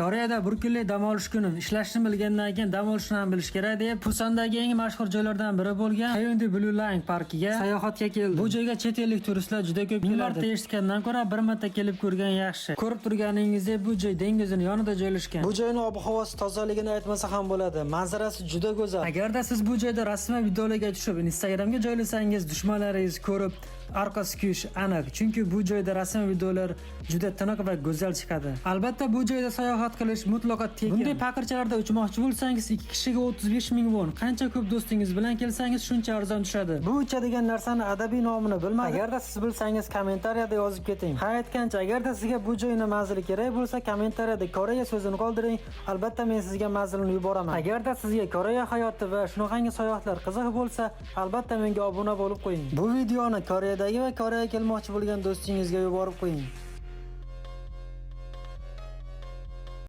Koreyada bir kunlik dam olish kuni. Ishlashni bilgandan keyin dam olishni ham bilish kerak deb Pusandagi eng mashhur joylardan biri bo'lgan Haeundae Blue Line parkiga sayohatga keldim. Bu joyga chet ellik turistlar juda ko'p keladi. Marta eshitgandan ko'ra bir marta kelib ko'rgan yaxshi. Ko'rib turganingizdek bu joy dengizning yonida joylashgan. Bu joyning ob-havosi tozaligini aytmasa ham bo'ladi. Manzarasi juda go'zal. Agarda siz bu joyda rasmiy videolarga tushib Instagramga joylasangiz, dushmanlaringiz ko'rib orqasi kuyish aniq. Chunki bu joyda rasmiy videolar juda tiniq va go'zal chiqadi. Albatta bu joyda sayohat qilish mutlaqo tekin. Bunday paqirchalarda uchmoqchi bo'lsangiz 2 kishiga 35 ming won. Qancha ko'p do'stingiz bilan kelsangiz shuncha arzon tushadi. Bu uchadigan narsani adabiy nomini bilmadim. Agarda siz bilsangiz kommentariyada yozib keting. Ha aytgancha agarda sizga bu joyning manzili kerak bo'lsa kommentariyada Koreya so'zini qoldiring. Albatta men sizga manzilini yuboraman. Agarda sizga Koreya hayoti va shunaqangi sayohatlar qiziq bo'lsa, albatta menga obuna bo'lib qo'ying. Bu videoni Koreyadagi va Koreyaga kelmoqchi bo'lgan do'stingizga yuborib qo'ying.